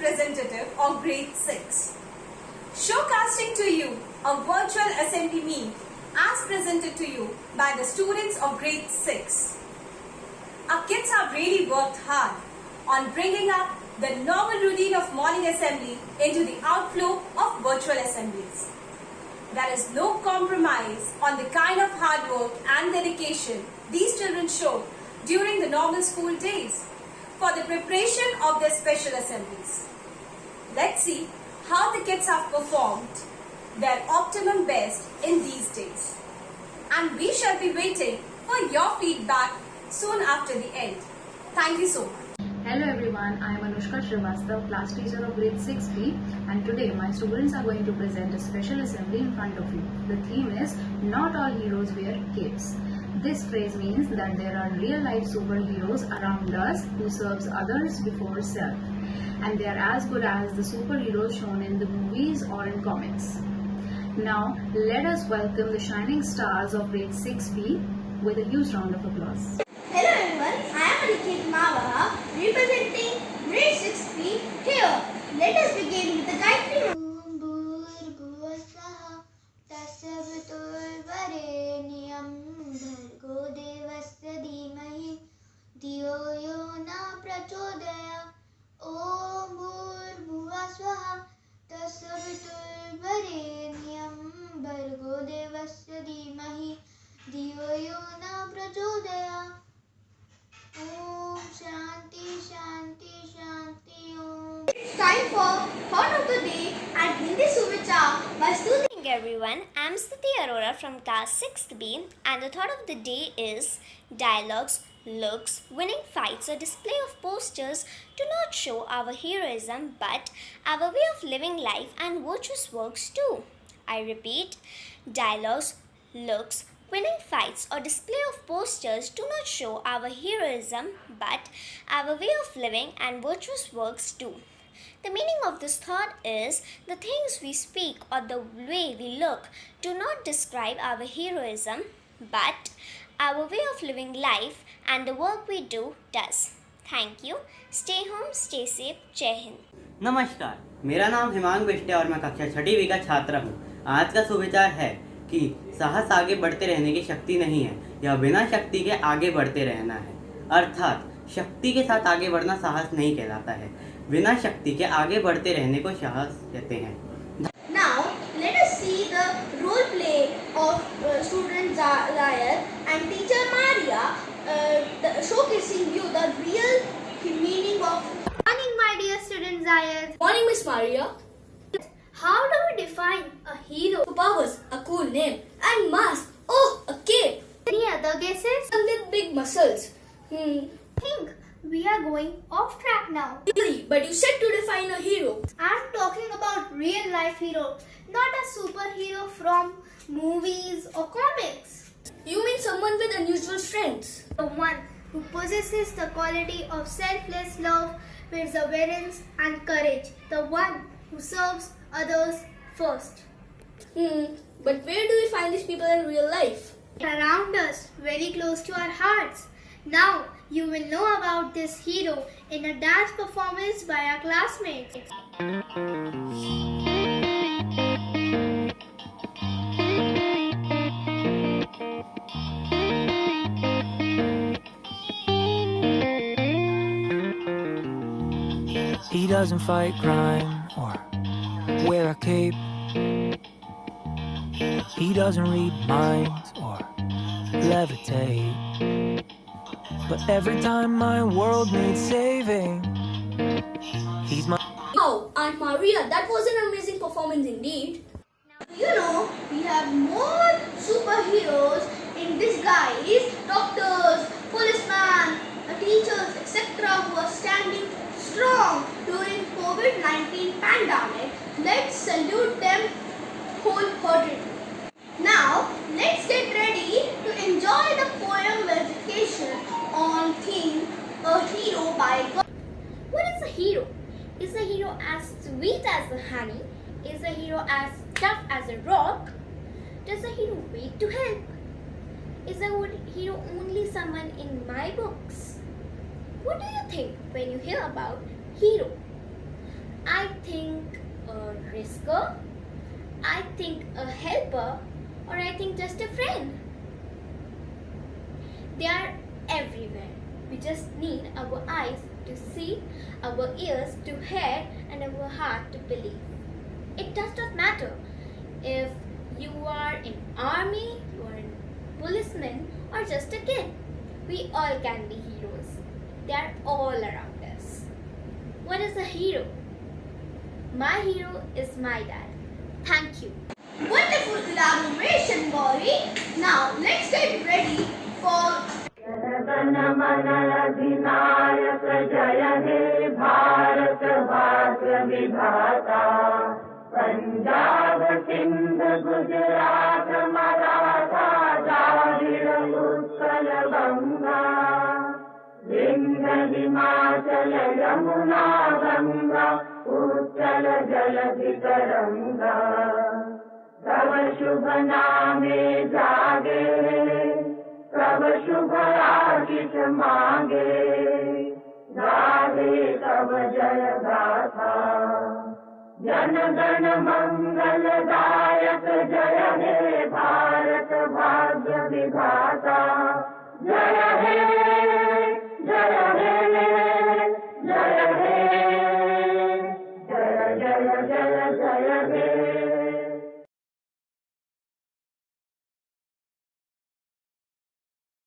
representative of grade 6. Showcasting to you a virtual assembly meet as presented to you by the students of grade 6. Our kids have really worked hard on bringing up the normal routine of morning assembly into the outflow of virtual assemblies. There is no compromise on the kind of hard work and dedication these children show during the normal school days for the preparation of their special assemblies. Let's see how the kids have performed their optimum best in these days. And we shall be waiting for your feedback soon after the end. Thank you so much. Hello everyone, I am Anushka Srivastav, class teacher of grade 6B, and today my students are going to present a special assembly in front of you. The theme is Not All Heroes Wear Capes. This phrase means that there are real life superheroes around us who serves others before self, and they are as good as the superheroes shown in the movies or in comics. Now let us welcome the shining stars of grade 6B with a huge round of applause. Hello everyone, I am Aniket Mavaha representing grade 6B here. Let us begin with the Gayatri Time for Thought of the Day and Hindi Suvichar by Stuti. Good evening everyone, I am Stuti Arora from class 6th B, and the thought of the day is dialogues, looks, winning fights or display of posters do not show our heroism but our way of living life and virtuous works too. I repeat, dialogues, looks, winning fights or display of posters do not show our heroism but our way of living and virtuous works too. The meaning of this thought is the things we speak or the way we look do not describe our heroism but our way of living life and the work we do does. Thank you. Stay home, stay safe. Jai Hind. नमस्कार, मेरा नाम हिमांग बिष्टे और मैं कक्षा 6वीं B का छात्र हूँ। आज का सुविचार है कि साहस आगे बढ़ते रहने की शक्ति नहीं है, यह बिना शक्ति के आगे बढ़ते रहना है। अर्थात शक्ति के साथ आगे बढ़ना साहस नहीं कहलाता है, बिना शक्ति के आगे बढ़ते रहने को साहस कहते हैं। Now let us see the role play of student Zayed and teacher Maria showcasing you the real meaning of. Morning, my dear student Zayed. Morning, Miss Maria. How do we define a hero? Powers, a cool name. And mask, oh, a cape. Any other guesses? And with big muscles. Think we are going off track now. Really, but you said to define a hero. I'm talking about real life hero, not a superhero from movies or comics. You mean someone with unusual strengths? The one who possesses the quality of selfless love, perseverance and courage. The one who serves others first. But where do we find these people in real life? Around us, very close to our hearts. Now you will know about this hero in a dance performance by our classmates. He doesn't fight crime or wear a cape. He doesn't read minds or levitate. But every time my world needs saving, he's my... Wow, Aunt Maria, that was an amazing performance indeed. You know, we have more superheroes in disguise, doctors, policemen, teachers, etc. who are standing strong during COVID-19 pandemic. Let's salute them wholeheartedly. Now, let's get ready to enjoy the poem verification on theme A Hero by God. What is a hero? Is a hero as sweet as the honey? Is a hero as tough as a rock? Does a hero wait to help? Is a good hero only someone in my books? What do you think when you hear about hero? whisker, I think a helper, or I think just a friend. They are everywhere. We just need our eyes to see, our ears to hear, and our heart to believe. It does not matter if you are in army, you are in policeman, or just a kid. We all can be heroes. They are all around us. What is a hero? My hero is my dad. Thank you. Wonderful elaboration, Gauri. Now let's get ready for Jana Gana Mangal